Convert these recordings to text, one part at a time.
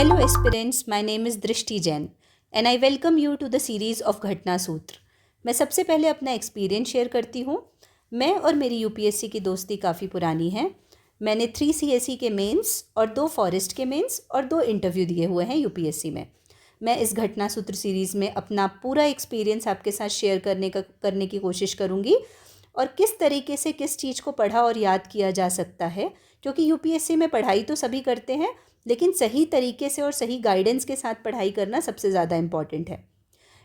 Hello aspirants, my name is Drishti Jain and I welcome you to the series of घटना सूत्र। मैं सबसे पहले अपना एक्सपीरियंस शेयर करती हूँ। मैं और मेरी यूपीएससी की दोस्ती काफ़ी पुरानी है। मैंने 3 सीएसई के मेंस और 2 फॉरेस्ट के मेंस और 2 इंटरव्यू दिए हुए हैं यूपीएससी में। मैं इस घटना सूत्र सीरीज़ में अपना पूरा एक्सपीरियंस आपके साथ शेयर करने की कोशिश करूँगी और किस तरीके से किस चीज़ को पढ़ा और याद किया जा सकता है, क्योंकि यूपीएससी में पढ़ाई तो सभी करते हैं लेकिन सही तरीके से और सही गाइडेंस के साथ पढ़ाई करना सबसे ज़्यादा इम्पॉर्टेंट है।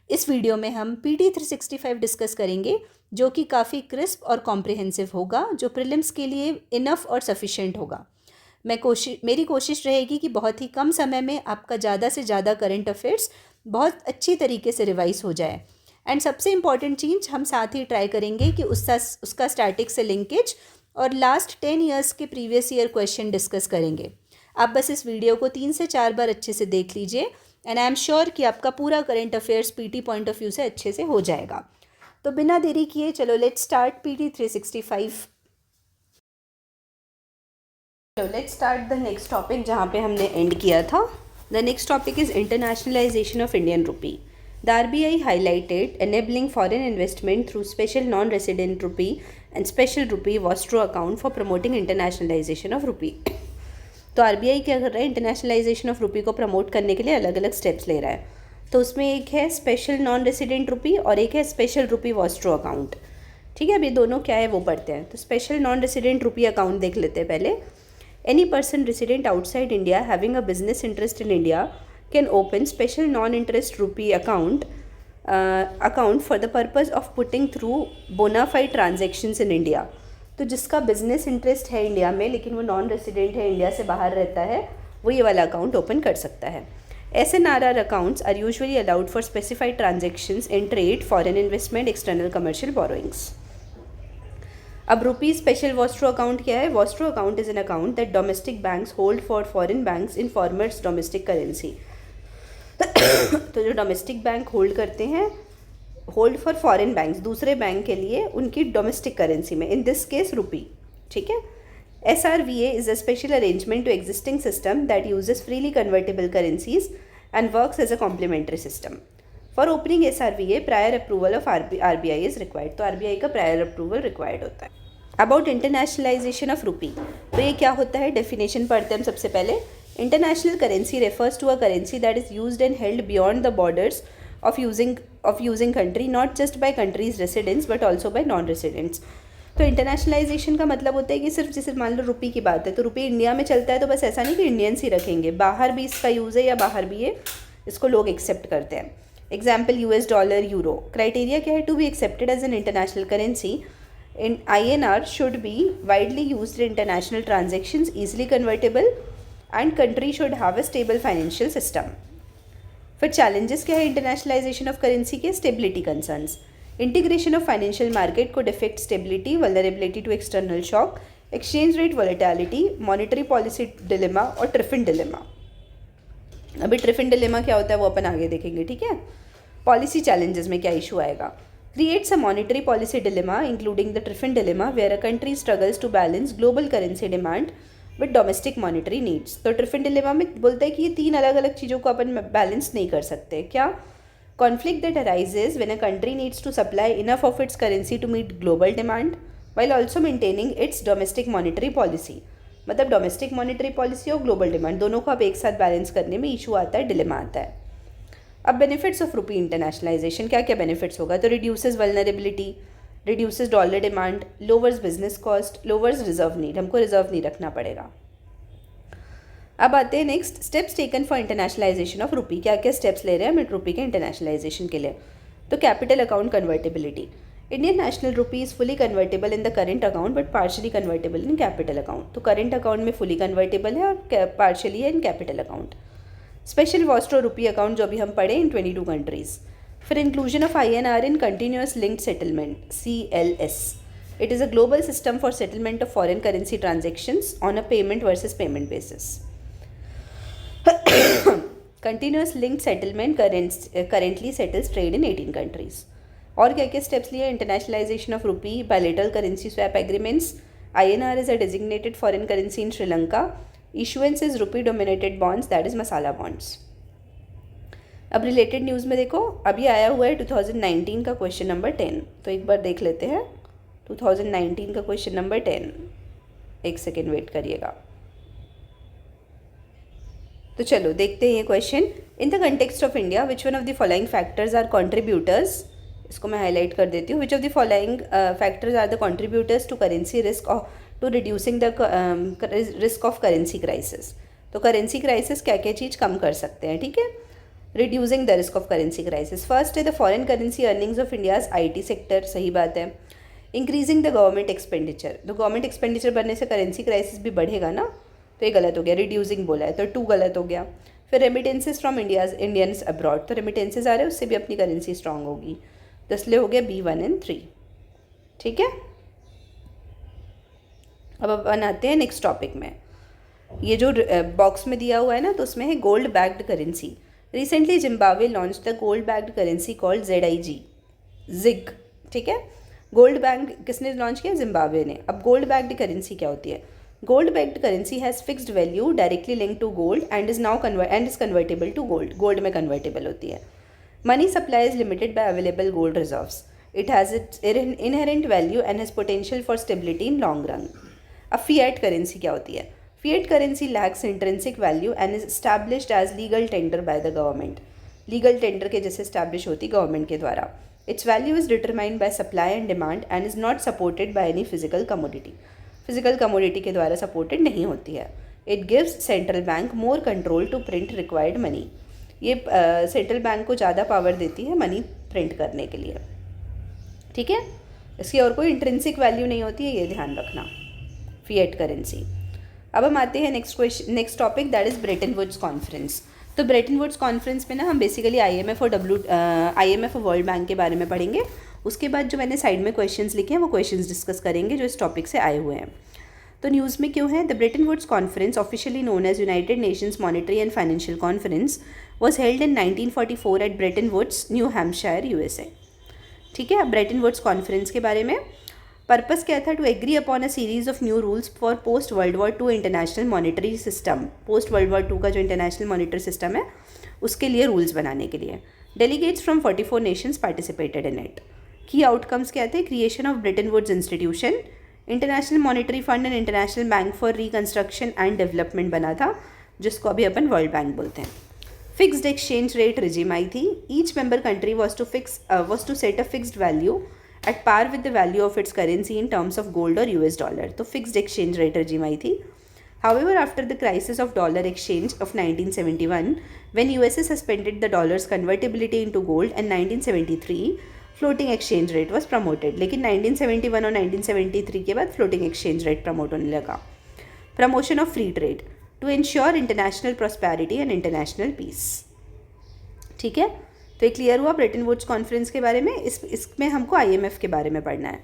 इस वीडियो में हम पीटी 365 डिस्कस करेंगे जो कि काफ़ी क्रिस्प और कॉम्प्रिहेंसिव होगा, जो प्रीलिम्स के लिए इनफ और सफिशेंट होगा। मेरी कोशिश रहेगी कि बहुत ही कम समय में आपका ज़्यादा से ज़्यादा करंट अफेयर्स बहुत अच्छी तरीके से रिवाइज हो जाए। एंड सबसे इम्पॉर्टेंट चीज़ हम साथ ही ट्राई करेंगे कि उसका स्टैटिक से लिंकेज और लास्ट 10 ईयर्स के प्रीवियस ईयर क्वेश्चन डिस्कस करेंगे। आप बस इस वीडियो को 3 से 4 बार अच्छे से देख लीजिए एंड आई एम श्योर कि आपका पूरा current affairs PT point of view से अच्छे से हो जाएगा। तो बिना देरी किए चलो लेट्स स्टार्ट पीटी 365। चलो let's start the next topic जहाँ पे हमने एंड किया था। The next topic is internationalisation of Indian rupee. The RBI highlighted enabling foreign investment through special non-resident rupee and special rupee Vostro account for promoting internationalization of rupee. तो RBI क्या कर रहा है, इंटरनेशनलाइजेशन ऑफ रुपी को promote करने के लिए अलग अलग स्टेप्स ले रहा है। तो उसमें एक है स्पेशल नॉन रेसिडेंट रुपी और एक है स्पेशल रुपी वॉस्ट्रो अकाउंट। ठीक है, अब ये दोनों क्या है वो पढ़ते हैं। तो special non resident rupee account देख लेते हैं पहले। Any person resident outside India having a business interest in India can open special non interest rupee account for the purpose of putting through bona fide transactions in India. तो जिसका business interest है India में लेकिन वो non resident है, India से बाहर रहता है, वो ये वाला अकाउंट ओपन कर सकता है। SNRR accounts are usually allowed for specified transactions in trade, foreign investment, external commercial borrowings. अब रुपी स्पेशल वॉस्ट्रो अकाउंट क्या है? Vostro account is an account that domestic banks hold for foreign banks in former's domestic currency. तो जो domestic bank hold करते हैं, hold for foreign banks, दूसरे bank के लिए उनकी डोमेस्टिक करेंसी में, इन दिस केस रुपी। ठीक है। SRVA is a special arrangement to existing system that uses freely convertible currencies and works as a complementary system. For opening SRVA prior approval of RBI is required. तो RBI का prior approval required होता है। About internationalisation of rupee, तो ये क्या होता है, definition पढ़ते हैं हम सबसे पहले। International currency refers to a currency that is used and held beyond the borders of using country, not just by country's residents but also by non-residents। तो इंटरनेशनलाइजेशन का मतलब होता है कि सिर्फ जैसे मान लो रुपी की बात है तो रुपी इंडिया में चलता है तो बस ऐसा नहीं कि इंडियंस ही रखेंगे, बाहर भी इसका यूज़ है या बाहर भी ये इसको लोग एक्सेप्ट करते हैं। Example US dollar, euro. Criteria क्या है? To be accepted as an international currency in INR should be widely used in international transactions, easily convertible and country should have a stable financial system। फिर challenges क्या है internationalization of currency के? Stability concerns. Integration of financial market could affect stability, vulnerability to external shock, exchange rate volatility, monetary policy dilemma और Triffin dilemma. अभी ट्रिफिन dilemma क्या होता है वो अपन आगे देखेंगे। ठीक है। पॉलिसी चैलेंजेस में क्या इशू आएगा? Creates a monetary policy dilemma including the Triffin dilemma where a country struggles to balance global currency demand with domestic monetary needs. तो ट्रिफिन डिलेमा में बोलता है कि ये 3 अलग अलग चीज़ों को अपन बैलेंस नहीं कर सकते। क्या? Conflict that arises when a country needs to supply enough of its currency to meet global demand while also maintaining its domestic monetary policy. मतलब डोमेस्टिक मॉनेटरी पॉलिसी और ग्लोबल डिमांड दोनों को आप एक साथ बैलेंस करने में इशू आता है, डिलेमा आता है। अब बेनिफिट्स ऑफ रुपी इंटरनेशनलाइजेशन, क्या क्या बेनिफिट्स होगा? तो reduces vulnerability, reduces dollar demand, lowers business cost, lowers reserve need, हमको रिजर्व नहीं रखना पड़ेगा। अब आते हैं next, steps taken for internationalisation of rupee. क्या क्या स्टेप्स ले रहे हैं हम रुपी के इंटरनेशनलाइजेशन के लिए? तो capital account convertibility. Indian national rupee is fully convertible in the current account but partially convertible in capital account. तो करेंट अकाउंट में फुली कन्वर्टेबल है और पार्शली है in capital account. Special Vostro rupee account जो अभी हम पढ़े इन 22 countries. फिर inclusion of INR in continuous linked settlement, CLS। It is a global system for settlement of foreign currency transactions on a payment versus payment basis. Continuous linked settlement currently settles trade in 18 countries. और क्या क्या steps लिए? Internationalisation of rupee, bilateral currency swap agreements, INR is a designated foreign currency in Sri Lanka, issuance is rupee dominated bonds, that is masala bonds. अब related news में देखो, अभी आया हुआ है 2019 का क्वेश्चन नंबर 10, तो एक बार देख लेते हैं 2019 का क्वेश्चन नंबर 10। एक सेकेंड वेट करिएगा। तो चलो देखते हैं ये question. In the context of India which one of the following factors are contributors, इसको मैं हाईलाइट कर देती हूँ। Which of the following factors are the contributors to currency risk, to reducing the risk of currency crisis. तो currency crisis क्या क्या चीज़ कम कर सकते हैं, ठीक है, reducing the risk of currency crisis. First है the foreign currency earnings of India's IT sector, सही बात है। इंक्रीजिंग द गवर्नमेंट एक्सपेंडिचर, तो गवर्नमेंट एक्सपेंडिचर बढ़ने से करेंसी क्राइसिस भी बढ़ेगा ना, तो ये गलत हो गया। रिड्यूसिंग बोला है तो 2 गलत हो गया। फिर रेमिटेंसेज फ्रॉम इंडियंस अब्रॉड, तो रेमिटेंसेज आ रहे हैं उससे भी अपनी करेंसी स्ट्रांग होगी, तो इसलिए हो गया B1 and 3, ठीक है। अब अपन आते हैं नेक्स्ट टॉपिक में। ये जो बॉक्स में दिया हुआ है ना, तो उसमें है gold backed currency. Recently Zimbabwe launch the gold backed currency called ZIG, ठीक है। गोल्ड बैक्ड किसने लॉन्च किया? जिम्बाब्वे ने। अब गोल्ड बैक्ड करेंसी क्या होती है? Gold backed currency has fixed value directly link to gold and is convertible to gold, gold में कन्वर्टेबल होती है। Money supply is limited by available gold reserves, it has its inherent value and has potential for stability in long run. अब fiat currency क्या होती है? Fiat currency lacks intrinsic value and is established as legal tender by the government. Legal tender के जैसे establish होती government के द्वारा। Its value is determined by supply and demand and is not supported by any physical commodity. Physical commodity के द्वारा supported नहीं होती है। It gives central bank more control to print required money. ये central bank को ज़्यादा power देती है मनी प्रिंट करने के लिए, ठीक है। इसकी और कोई इंट्रिंसिक वैल्यू नहीं होती है, ये ध्यान रखना, फिएट करेंसी। अब हम आते हैं next topic, that is Bretton Woods conference. तो ब्रेटन वुड्स कॉन्फ्रेंस में ना हम बेसिकली IMF और वर्ल्ड बैंक के बारे में पढ़ेंगे। उसके बाद जो मैंने साइड में क्वेश्चंस लिखे हैं वो क्वेश्चंस डिस्कस करेंगे जो इस टॉपिक से आए हुए हैं। तो न्यूज़ में क्यों है? The Bretton Woods conference, officially known as United Nations Monetary and Financial Conference, was held in 1944 at Bretton Woods, New Hampshire, USA, ठीक है। अब ब्रेटन वुड्स कॉन्फ्रेंस के बारे में पर्पस क्या था? To agree upon a series of new rules for post World War Two international monetary system. Post World War 2 का जो इंटरनेशनल मॉनेटरी सिस्टम है उसके लिए रूल्स बनाने के लिए। Delegates from 44 nations participated in it. Key outcomes क्या थे? Creation of Bretton Woods institution, International Monetary Fund and International Bank for Reconstruction and Development बना था, जिसको अभी अपन वर्ल्ड बैंक बोलते हैं। फिक्स्ड एक्सचेंज रेट रिजिम आई थी। Each member country was to set a fixed value at par with the value of its currency in terms of gold or US dollar. तो fixed exchange rate regime आई थी। However, after the crisis of dollar exchange of 1971, when USA suspended the dollar's convertibility into gold, and 1973 floating exchange rate was promoted. लेकिन 1971 और 1973 के बाद floating exchange rate promote होने लगा। Promotion of free trade to ensure international prosperity and international peace, ठीक है। तो ये क्लियर हुआ ब्रेटन वुड्स कॉन्फ्रेंस के बारे में। इसमें हमको IMF के बारे में पढ़ना है।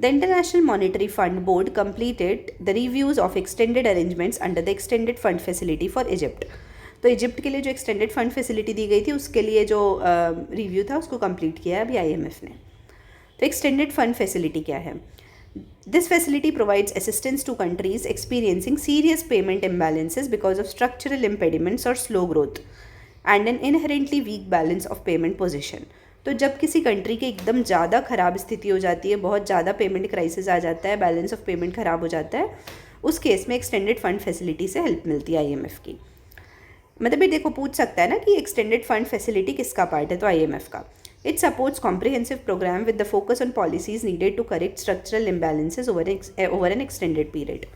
The international Monetary fund board completed the reviews of extended arrangements under the extended fund facility for Egypt. तो इजिप्ट के लिए जो एक्सटेंडेड फंड फैसिलिटी दी गई थी उसके लिए जो रिव्यू था उसको कंप्लीट किया है अभी IMF ने। तो एक्सटेंडेड फंड फैसिलिटी क्या है? This facility provides assistance to countries experiencing serious payment imbalances because of structural impediments और slow growth and an inherently weak balance of payment position. तो जब किसी कंट्री के एकदम ज़्यादा ख़राब स्थिति हो जाती है, बहुत ज़्यादा पेमेंट क्राइसिस आ जाता है, बैलेंस ऑफ पेमेंट ख़राब हो जाता है, उस केस में एक्सटेंडेड फंड फैसिलिटी से हेल्प मिलती है IMF की। मतलब ये देखो पूछ सकता है ना कि एक्सटेंडेड फंड फैसिलिटी किसका पार्ट है, तो IMF का। It supports comprehensive programme with the focus on policies needed to correct structural imbalances over an extended period.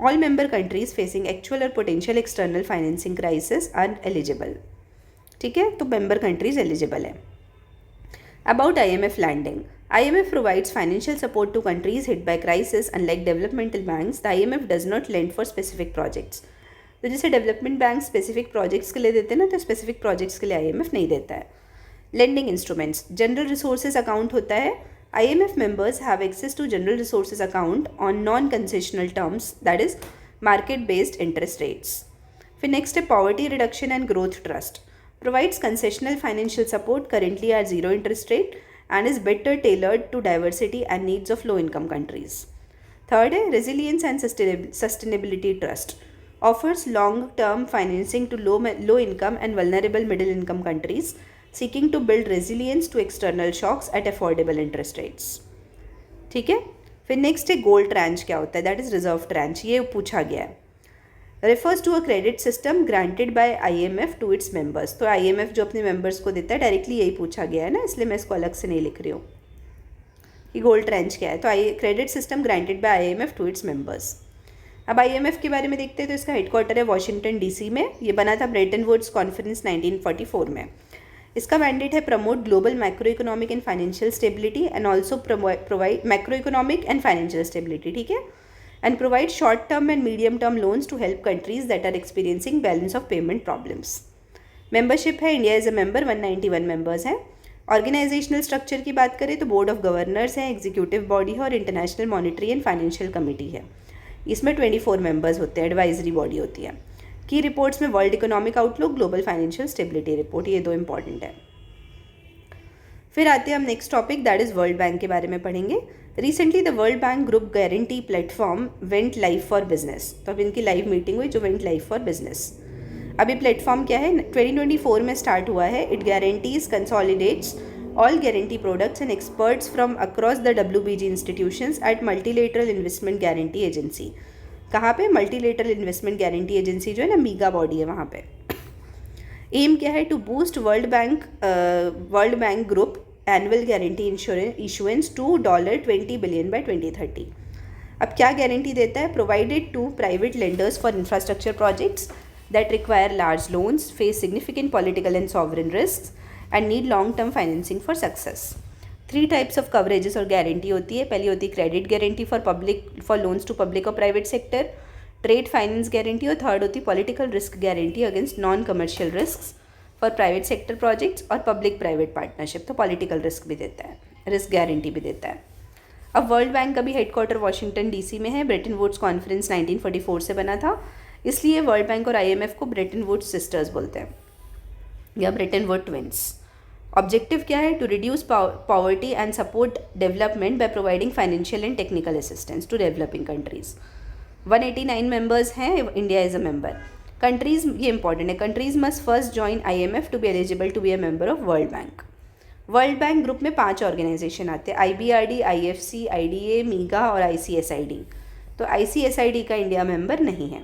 All member countries facing actual और potential external financing crisis are eligible, ठीक है। तो member countries eligible है। About IMF lending, IMF provides financial support to countries hit by crisis. Unlike developmental banks, the IMF does not land for specific projects. तो जैसे development bank specific projects के लिए देते हैं ना, तो स्पेसिफिक प्रोजेक्ट्स के लिए IMF नहीं देता है। Lending instruments, General Resources Account होता है। IMF members have access to General Resources Account on non concessional terms, that is market based interest rates. फिर नेक्स्ट है Poverty Reduction and Growth Trust, provides concessional financial support currently at zero interest rate and is better tailored to diversity and needs of low income countries. Third है resilience and sustainability trust, offers long term financing to low income and vulnerable middle income countries seeking to build resilience to external shocks at affordable interest rates. ठीक है, फिर next है gold tranche क्या होता है, that is reserve tranche, ये पूछा गया है। Refers to a credit system granted by IMF to its members. तो IMF जो अपने मेंबर्स को देता है, डायरेक्टली यही पूछा गया है ना, इसलिए मैं इसको अलग से नहीं लिख रही हूँ कि गोल्ड ट्रेंच क्या है। तो credit system granted by IMF to its members. अब IMF के बारे में देखते हैं, तो इसका हेडक्वार्टर है वॉशिंगटन DC में। ये बना था ब्रेटन वुड्स कॉन्फ्रेंस 1944 में। इसका मैंडेट है promote global macro economic and financial stability and also provide macro economic and financial stability, ठीक है, and provide short term and medium term loans to help countries that are experiencing balance of payment problems. Membership है, India is a member, 191 members हैं। Organisational structure की बात करें तो board of governors हैं, executive body है और international monetary and financial committee है। इसमें 24 मेंबर्स होते हैं, एडवाइजरी बॉडी होती है। की रिपोर्ट्स में world economic outlook, global financial stability report, ये 2 इंपॉर्टेंट है। फिर आते हैं हम next topic, that is world Bank के बारे में पढ़ेंगे। Recently the world Bank group guarantee platform went live for business. तो अब इनकी लाइव मीटिंग हुई जो वेंट लाइव फॉर बिजनेस। अभी प्लेटफॉर्म क्या है, 2024 में स्टार्ट हुआ है। It guarantees consolidates all guarantee products and experts from across the WBG institutions at Multilateral Investment Guarantee Agency. कहाँ पे, मल्टीलेटरल इन्वेस्टमेंट गारंटी एजेंसी जो है ना, मीगा बॉडी है वहाँ पे। एम क्या है, to boost World Bank group annual guarantee issuance to $20 billion by 2030। अब क्या गारंटी देता है, provided to private lenders for infrastructure projects that require large loans, face significant political and sovereign risk and need long term financing for success. 3 types of coverages और guarantee होती है। पहली होती है credit guarantee for loans to public और private sector, trade finance guarantee, और third होती है political risk guarantee against non commercial risk for private sector projects और पब्लिक प्राइवेट पार्टनरशिप। तो पॉलिटिकल रिस्क भी देता है, रिस्क गारंटी भी देता है। अब वर्ल्ड बैंक का भी हेडक्वार्टर वॉशिंगटन DC में है। ब्रेटन वुड्स कॉन्फ्रेंस 1944 से बना था, इसलिए वर्ल्ड बैंक और IMF को ब्रेटन वुड्स सिस्टर्स बोलते हैं या ब्रेटन वुड ट्विंस। ऑब्जेक्टिव क्या है, to reduce poverty and support development by providing financial and technical assistance to developing countries. 189 members हैं, India is a member. Countries, ये important है, countries must first join IMF to be eligible to be a member of World Bank. World Bank group में 5 organisation आते हैं, IBRD, IFC, IDA, मीगा और ICSID। तो ICSID का India member नहीं है,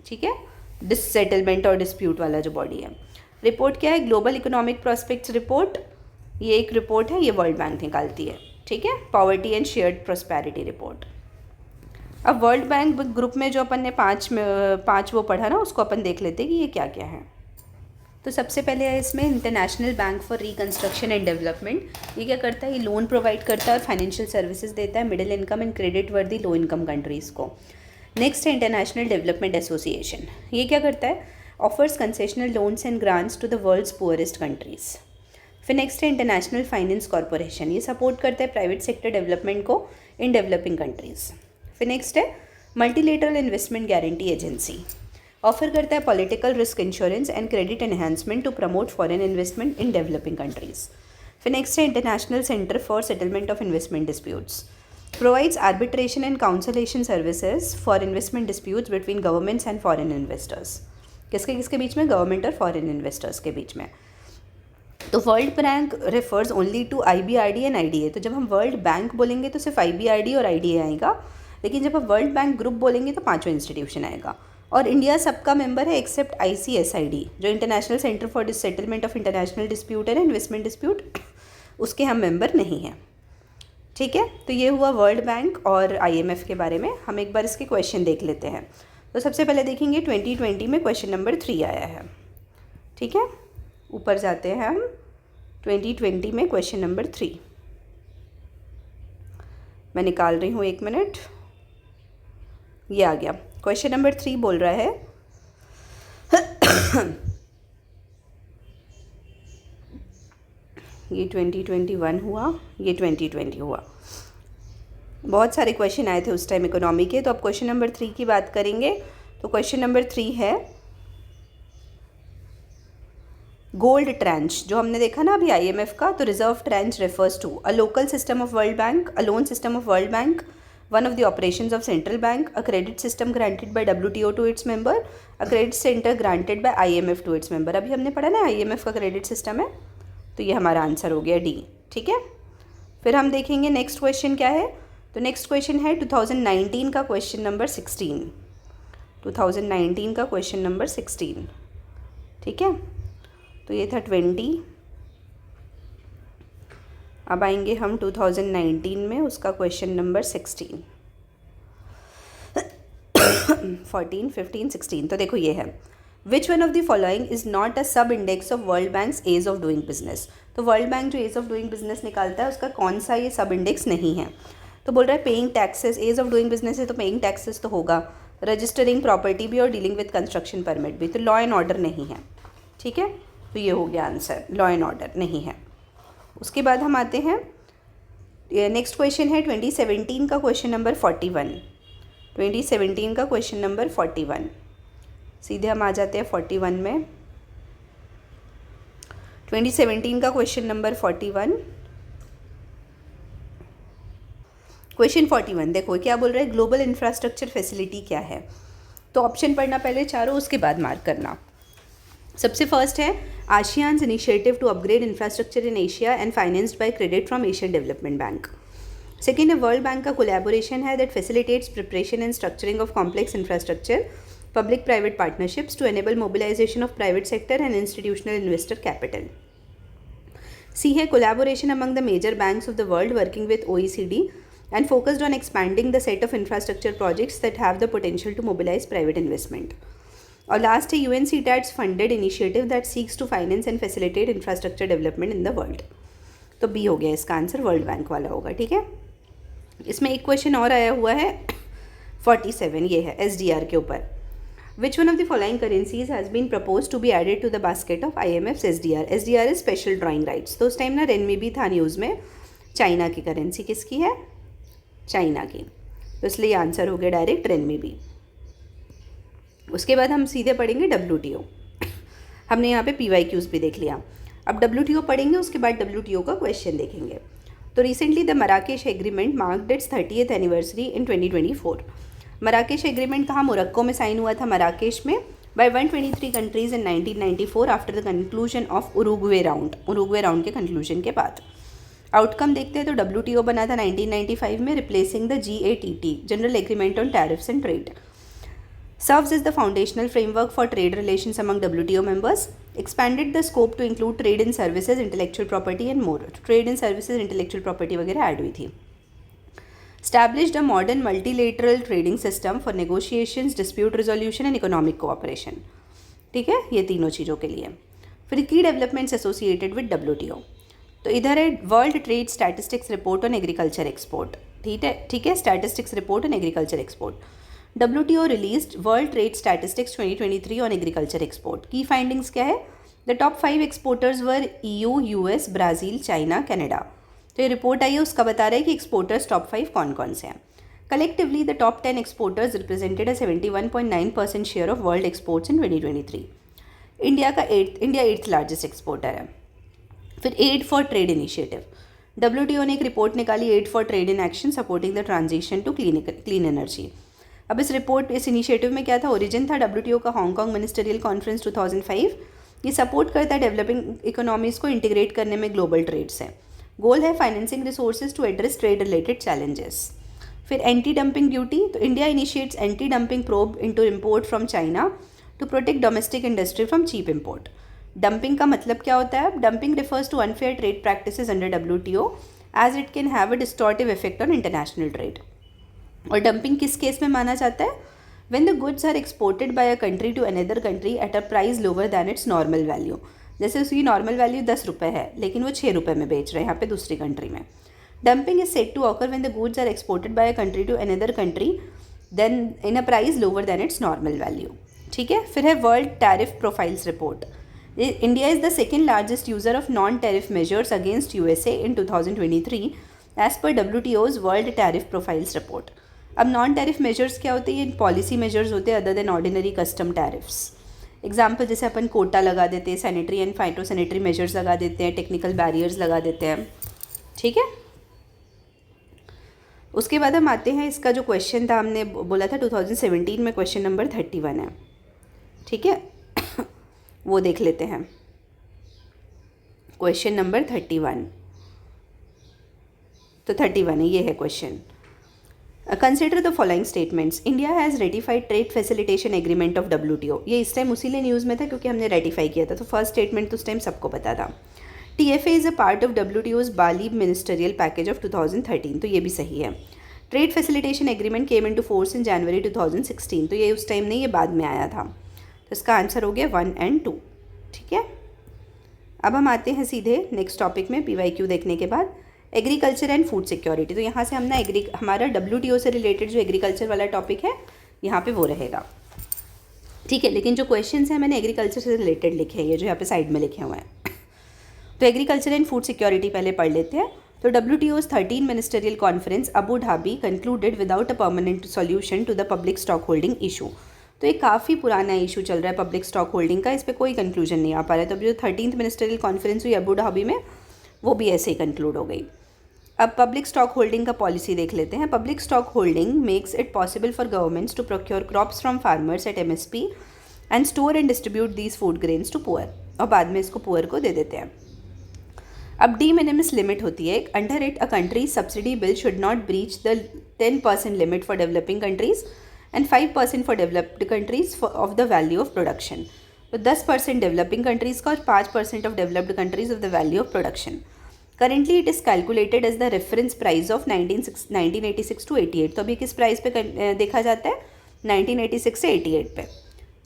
ठीक है, सेटलमेंट और डिस्प्यूट वाला जो बॉडी है। रिपोर्ट क्या है, ग्लोबल इकोनॉमिक प्रोस्पेक्ट्स रिपोर्ट, ये एक रिपोर्ट है, ये वर्ल्ड बैंक निकालती है, ठीक है, poverty and shared prosperity report. अब वर्ल्ड बैंक ग्रुप में जो अपन ने पाँच वो पढ़ा ना, उसको अपन देख लेते हैं कि ये क्या क्या है। तो सबसे पहले है इसमें international Bank for Reconstruction and development. ये क्या करता है, ये लोन प्रोवाइड करता है और फाइनेंशियल सर्विसेज देता है middle income and creditworthy low income countries को। नेक्स्ट है इंटरनेशनल डेवलपमेंट एसोसिएशन। ये क्या करता है, offers concessional loans and grants to the world's poorest countries. फिर नेक्स्ट है इंटरनेशनल फाइनेंस कॉरपोरेशन। ये सपोर्ट करता है प्राइवेट सेक्टर डेवलपमेंट को इन डेवलपिंग कंट्रीज़। फिर नेक्स्ट है Multilateral Investment Guarantee Agency. Offer करता है political risk insurance and credit enhancement to promote foreign investment in developing countries. फिर नेक्स्ट है international centre for settlement of investment disputes. Provides arbitration and conciliation services for investment disputes between governments and foreign investors. किसके किसके बीच में, government और foreign investors के बीच में। तो World Bank refers only to IBRD and IDA। तो जब हम वर्ल्ड बैंक बोलेंगे तो सिर्फ IBRD और IDA आएगा, लेकिन जब हम वर्ल्ड बैंक ग्रुप बोलेंगे तो 5वां इंस्टीट्यूशन आएगा। और इंडिया सबका मेंबर है एक्सेप्ट ICSID, जो international centre for settlement of international dispute and investment dispute, उसके हम मेंबर नहीं हैं, ठीक है। तो ये हुआ वर्ल्ड बैंक और IMF के बारे में। हम एक बार इसके क्वेश्चन देख लेते हैं। तो सबसे पहले देखेंगे 2020 में क्वेश्चन नंबर 3 आया है, ठीक है। ऊपर जाते हैं हम, 2020 में क्वेश्चन नंबर 3 मैं निकाल रही हूँ, 1 मिनट, ये आ गया। क्वेश्चन नंबर 3 बोल रहा है ये 2021 हुआ, ये 2020 हुआ। बहुत सारे क्वेश्चन आए थे उस टाइम इकोनॉमी के। तो अब क्वेश्चन नंबर 3 की बात करेंगे। तो क्वेश्चन नंबर 3 है गोल्ड ट्रेंच। जो हमने देखा ना अभी IMF का, तो reserve tranche refers to a local system of World Bank, a loan system of World Bank, one of the operations of central bank, a credit system granted by WTO to its member, a credit center granted by IMF to its member. अभी हमने पढ़ा ना IMF का credit system है, तो ये हमारा answer हो गया डी। ठीक है, फिर हम देखेंगे नेक्स्ट क्वेश्चन क्या है। तो नेक्स्ट क्वेश्चन है 2019 का क्वेश्चन नंबर 16। 2019 का क्वेश्चन नंबर 16। ठीक है, तो ये था 20। अब आएंगे हम 2019 में उसका क्वेश्चन नंबर 16, 14, 15, 16। तो देखो ये है, which one of the following is not a sub index of World Bank's ease of doing business. तो वर्ल्ड बैंक जो एज ऑफ डूइंग बिजनेस निकालता है उसका कौन सा ये सब इंडेक्स नहीं है। तो बोल रहा है paying taxes, ease of doing business है तो पेइंग टैक्सेस तो होगा, रजिस्टरिंग प्रॉपर्टी भी और डीलिंग विद कंस्ट्रक्शन परमिट भी। तो लॉ एंड ऑर्डर नहीं है। ठीक है, तो ये हो गया आंसर, लॉ एंड ऑर्डर नहीं है। उसके बाद हम आते हैं, नेक्स्ट क्वेश्चन है 2017 का क्वेश्चन नंबर 41। 2017 का क्वेश्चन नंबर 41, सीधे हम आ जाते हैं 41 में। 2017 का क्वेश्चन नंबर 41, क्वेश्चन 41 देखो क्या बोल रहा है, ग्लोबल इंफ्रास्ट्रक्चर फैसिलिटी क्या है। तो ऑप्शन पढ़ना पहले चारों, उसके बाद मार्क करना। सबसे फर्स्ट है ASEAN's initiative to upgrade infrastructure in Asia and financed by credit from Asian Development Bank. Second है वर्ल्ड बैंक का कोलैबोरेशन है that facilitates preparation and structuring of complex infrastructure public private partnerships to enable mobilisation of private sector and institutional investor capital. C है collaboration among the major banks of the world working with OECD and focused on expanding the set of infrastructure projects that have the potential to mobilize private investment. और last है UNCTAD's funded initiative that seeks to finance and facilitate infrastructure development in the world। तो B हो गया इसका answer, world bank वाला होगा। ठीक है, इसमें एक क्वेश्चन और आया हुआ है 47, ये है SDR के ऊपर। Which one of the following currencies has been proposed to be added to the basket of IMF's SDR? SDR is special drawing rights। तो उस टाइम ना रेनमी था न्यूज़ में। चाइना की करेंसी किसकी है, चाइना की, तो इसलिए आंसर हो गया डायरेक्ट रेनमी। उसके बाद हम सीधे पढ़ेंगे WTO। हमने यहाँ पे PYQs भी देख लिया, अब WTO पढ़ेंगे, उसके बाद WTO का क्वेश्चन देखेंगे। तो recently the Marrakesh agreement marked its 30th anniversary in 2024। Marrakesh agreement कहाँ, मोरक्को में साइन हुआ था, मराकेश में, by 123 countries in 1994 after the conclusion of Uruguay round के कंक्लूजन के बाद। आउटकम देखते हैं, तो WTO बना था 1995 में, replacing the GATT general agreement on tariffs and trade. Serves is the foundational framework for trade relations among WTO members, expanded the scope to include trade in services, intellectual property and more. Trade in services, intellectual property वगैरह add हुई थी। Established a modern multilateral trading system for negotiations, dispute resolution and economic cooperation. ठीक है, ये तीनों चीज़ों के लिए। फिर की डेवलपमेंट्स एसोसिएटेड विद WTO, तो इधर है world trade statistics report on agriculture export. ठीक है, statistics report on agriculture export. WTO released world trade statistics 2023 on agriculture export. की फाइंडिंग्स क्या है, the top 5 exporters were EU, US, Brazil, China, Canada. तो ये रिपोर्ट आई है, उसका बता रहा है कि एक्सपोर्टर्स टॉप 5 कौन कौन से हैं। Collectively the top 10 exporters represented a 71.9% share of world exports in 2023। India 8th largest exporter है। फिर aid for trade initiative, WTO ने एक रिपोर्ट निकाली, aid for trade in action supporting the transition to clean energy. अब इस initiative में क्या था, ओरिजिन था WTO का हांगकांग मिनिस्टरियल कॉन्फ्रेंस 2005। ये सपोर्ट करता है डेवलपिंग इकोनॉमीज़ को इंटीग्रेट करने में ग्लोबल ट्रेड से। गोल है financing resources to address trade related challenges. फिर एंटी डंपिंग ड्यूटी, तो India initiates anti dumping probe into import from China to protect domestic industry from cheap import. Dumping का मतलब क्या होता है, dumping refers to unfair trade practices under WTO as it can have a distortive effect on international trade. और dumping किस case में माना जाता है, when the goods are exported by a country to another country at a price lower than its normal value. जैसे उसकी normal value 10 रुपये है लेकिन वो 6 रुपये में बेच रहे हैं यहाँ पे दूसरी कंट्री में। Dumping is said to occur when the goods are exported by a country to another country then in a price lower than its normal value. ठीक है, फिर है world tariff profiles report. India is the second largest user of non-tariff measures against USA in 2023 as per WTO's World Tariff Profiles report। अब non tariff measures क्या होते हैं, ये policy measures होते हैं other than ordinary custom tariffs. Example जैसे अपन कोटा लगा देते हैं, sanitary and phyto sanitary measures लगा देते हैं, टेक्निकल बैरियर्स लगा देते हैं। ठीक है, उसके बाद हम आते हैं, इसका जो क्वेश्चन था हमने बोला था 2017 में क्वेश्चन नंबर 31 है, ठीक है। वो देख लेते हैं क्वेश्चन नंबर 31। तो 31 है, ये है question. Consider the following statements. India has ratified trade facilitation agreement of WTO। ये इस टाइम उसी लिए न्यूज़ में था क्योंकि हमने रेटिफाई किया था, तो फर्स्ट स्टेटमेंट तो उस टाइम सबको पता था। TFA is a part of WTO's Bali ministerial package of 2013, तो ये भी सही है। Trade facilitation agreement came into force in January 2016, तो ये उस टाइम नहीं, ये बाद में आया था। तो इसका आंसर हो गया 1 और 2, ठीक है। अब हम आते हैं सीधे नेक्स्ट टॉपिक में PYQ देखने के बाद, एग्रीकल्चर एंड फूड सिक्योरिटी। तो यहाँ से हमने हमारा WTO से रिलेटेड जो एग्रीकल्चर वाला टॉपिक है यहाँ पे वो रहेगा, ठीक है। लेकिन जो क्वेश्चंस हैं मैंने एग्रीकल्चर से रिलेटेड लिखे हैं, ये जो यहाँ पे साइड में लिखे हुए हैं। तो एग्रीकल्चर एंड फूड सिक्योरिटी पहले पढ़ लेते हैं। तो WTO's 13 ministerial conference Abu Dhabi concluded without a permanent solution to the public stock holding issue. तो ये काफ़ी पुराना इशू चल रहा है पब्लिक स्टॉक होल्डिंग का, इस पर कोई कंक्लूजन नहीं आ पा रहा है। तो जो 13th मिनिस्टरियल कॉन्फ्रेंस हुई अबू धाबी में, वो भी ऐसे ही कंक्लूड हो गई। अब पब्लिक स्टॉक होल्डिंग का पॉलिसी देख लेते हैं। Public stock holding makes it possible for governments to procure crops from farmers at MSP and store and distribute these food grains to poor, और बाद में इसको पुअर को दे देते हैं। अब डी मिनिमस लिमिट होती है, under it a country subsidy bill should not breach the 10% limit for developing countries and 5% for developed countries of the value of production. तो 10% डेवलपिंग कंट्रीज़ का और 5% ऑफ developed countries of the value of production. Currently it is calculated as the reference price of 1986 to 88। तो अभी किस price पे देखा जाता है, 1986 से 88 पे।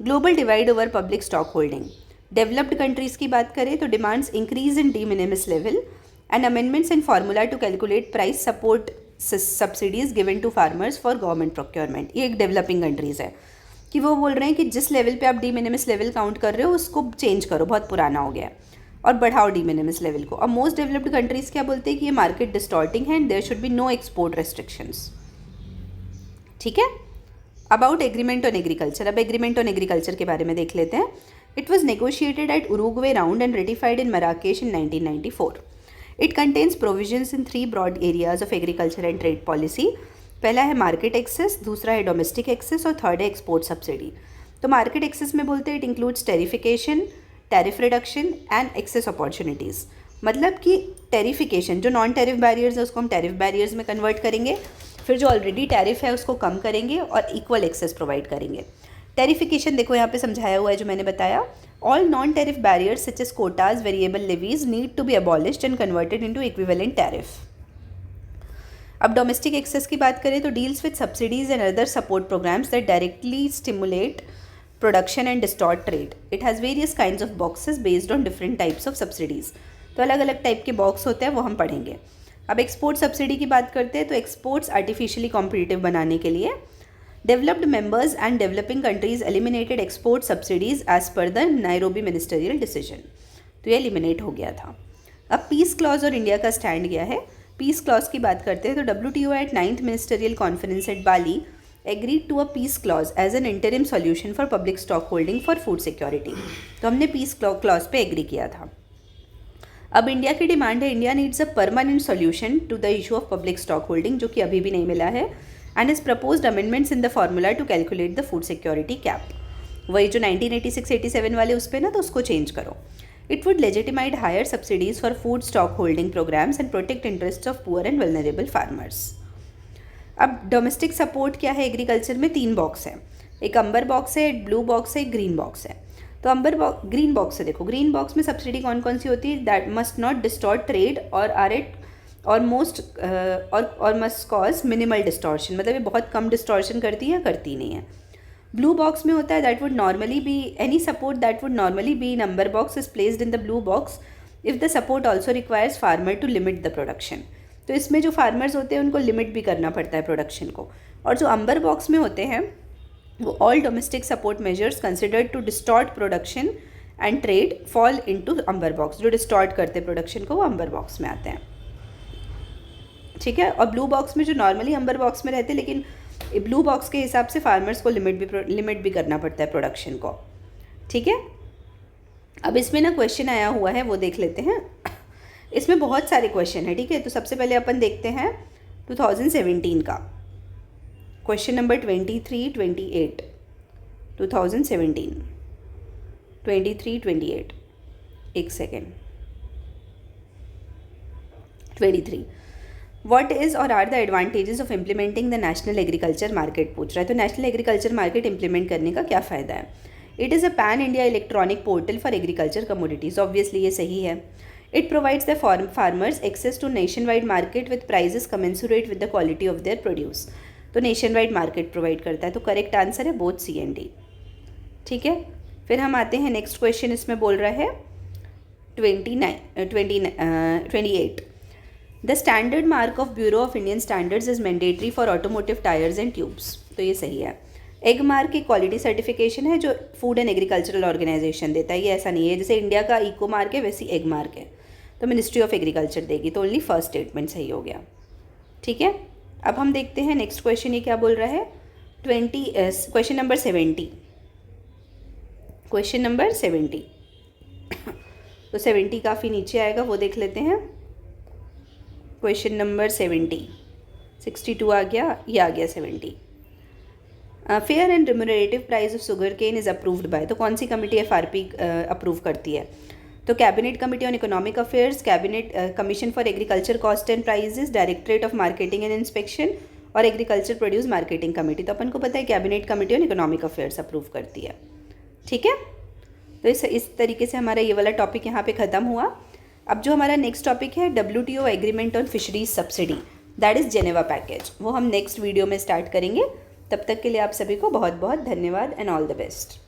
Global divide over public stock holding. Developed countries की बात करें तो demands increase in de minimis level and amendments in formula to calculate price support subsidies given to farmers for government procurement. ये एक डेवलपिंग कंट्रीज़ है कि वो बोल रहे हैं कि जिस लेवल पे आप डी मिनिमस लेवल काउंट कर रहे हो उसको चेंज करो, बहुत पुराना हो गया है, और बढ़ाओ डी मिनिमस लेवल को। अब मोस्ट डेवलप्ड कंट्रीज़ क्या बोलते हैं कि ये मार्केट डिस्टॉर्टिंग है and there should be no export restrictions, ठीक है। About agreement on agriculture. अब एग्रीमेंट ऑन एग्रीकल्चर के बारे में देख लेते हैं। It was negotiated at Uruguay round and ratified in Marrakesh in 1994। It contains provisions in 3 broad areas of agriculture and trade policy. पहला है मार्केट एक्सेस, दूसरा है डोमेस्टिक एक्सेस और थर्ड है एक्सपोर्ट सब्सिडी। तो मार्केट एक्सेस में बोलते हैं it includes tariffication, tariff reduction and access opportunities. मतलब कि टेरिफिकेशन, जो नॉन टैरिफ बैरियर्स है उसको हम टैरिफ बैरियर्स में कन्वर्ट करेंगे, फिर जो ऑलरेडी टैरिफ है उसको कम करेंगे और इक्वल एक्सेस प्रोवाइड करेंगे। टेरिफिकेशन देखो यहाँ पे समझाया हुआ है जो मैंने बताया, all non tariff barriers such as quotas, variable levies need to be abolished and converted into equivalent tariff. अब डोमेस्टिक एक्सेस की बात करें तो deals with subsidies and other support programs that directly stimulate production and distort trade. It has various kinds of boxes based on different types of subsidies. तो अलग अलग type के box होते हैं, वो हम पढ़ेंगे। अब एक्सपोर्ट सब्सिडी की बात करते हैं तो एक्सपोर्ट्स आर्टिफिशियली कॉम्पिटिटिव बनाने के लिए developed members and developing countries eliminated export subsidies as per the Nairobi ministerial decision. तो ये एलिमिनेट हो गया था। अब पीस क्लॉज और इंडिया का स्टैंड क्या है। पीस क्लॉज की बात करते हैं तो WTO at 9th ministerial conference at Bali agreed to a peace clause as an interim solution for public stock holding for food security। तो हमने peace clause पे एग्री किया था। अब इंडिया की डिमांड है, India needs a permanent solution to the issue of public stock holding, जो कि अभी भी नहीं मिला है, and is proposed amendments in the formula to calculate the food security cap. वही जो 1986-87 वाले उस पर ना, तो उसको चेंज करो। It would legitimate higher subsidies for food stock holding programmes and protect interest of poor and vulnerable farmers. अब डोमेस्टिक सपोर्ट क्या है एग्रीकल्चर में, 3 बॉक्स है, एक अंबर बॉक्स है, एक ब्लू बॉक्स है, एक ग्रीन बॉक्स है। तो ग्रीन बॉक्स से देखो, ग्रीन बॉक्स में सब्सिडी कौन कौन सी होती है, that must not distort trade और आर इट और मोस्ट और मस्ट कॉज मिनिमल डिस्टॉर्शन, मतलब ये बहुत कम डिस्टॉर्शन करती है या करती नहीं है। ब्लू बॉक्स में होता है that would normally be any support that would normally be in amber box is placed in the blue box if the support also requires farmer to limit the production. तो इसमें जो farmers होते हैं उनको limit भी करना पड़ता है प्रोडक्शन को। और जो अंबर बॉक्स में होते हैं वो all domestic support measures considered to distort production and trade fall into amber box. जो डिस्टॉर्ट करते प्रोडक्शन को वो अंबर बॉक्स में आते हैं, ठीक है। और ब्लू बॉक्स में जो नॉर्मली अंबर बॉक्स में रहते हैं, लेकिन ब्लू बॉक्स के हिसाब से फार्मर्स को लिमिट भी करना पड़ता है प्रोडक्शन को, ठीक है। अब इसमें ना क्वेश्चन आया हुआ है, वो देख लेते हैं। इसमें बहुत सारे क्वेश्चन है, ठीक है। तो सबसे पहले अपन देखते हैं 2017 का क्वेश्चन नंबर 23, 28 2017 23, 28 एक सेकेंड 23 व्हाट इज़ और are the advantages of implementing the national agriculture market पूछ रहा है। तो नेशनल एग्रीकल्चर मार्केट इंप्लीमेंट करने का क्या फ़ायदा है। It is a pan India electronic portal for agriculture commodities, obviously ये सही है। It provides the farmers access to nation wide market with prices commensurate with the quality of their produce. तो nation wide market provide करता है, तो correct answer है both C and D. ठीक है, फिर हम आते हैं नेक्स्ट क्वेश्चन, इसमें बोल रहा है 28 the standard mark of bureau of Indian standards is mandatory for automotive tyres and tubes. तो ये सही है। एग मार्क की क्वालिटी सर्टिफिकेशन है जो फूड एंड एग्रीकल्चरल ऑर्गेनाइजेशन देता है, ये ऐसा नहीं है जैसे इंडिया का इको मार्क है वैसी एग मार्क है, तो मिनिस्ट्री ऑफ एग्रीकल्चर देगी, तो ओनली फर्स्ट स्टेटमेंट सही हो गया। ठीक है, अब हम देखते हैं नेक्स्ट क्वेश्चन, ये क्या बोल रहा है। क्वेश्चन नंबर 70 क्वेश्चन नंबर 70 तो 70 काफ़ी नीचे आएगा, वो देख लेते हैं। क्वेश्चन नंबर 62 आ गया, ये आ गया 70। Fair and remunerative price of sugar cane is approved by, तो कौन सी कमेटी एफआरपी अप्रूव करती है। तो cabinet committee on economic affairs, cabinet commission for agriculture cost and prices, directorate of marketing and inspection और एग्रीकल्चर प्रोड्यूस मार्केटिंग कमेटी। तो अपन को पता है cabinet committee on economic affairs approve करती है। ठीक है, तो इस तरीके से हमारा ये वाला टॉपिक यहाँ पे ख़त्म हुआ। अब जो हमारा नेक्स्ट टॉपिक है WTO agreement on fisheries subsidy, that is Geneva package, वो हम नेक्स्ट वीडियो में स्टार्ट करेंगे। तब तक के लिए आप सभी को बहुत बहुत धन्यवाद एंड ऑल द बेस्ट।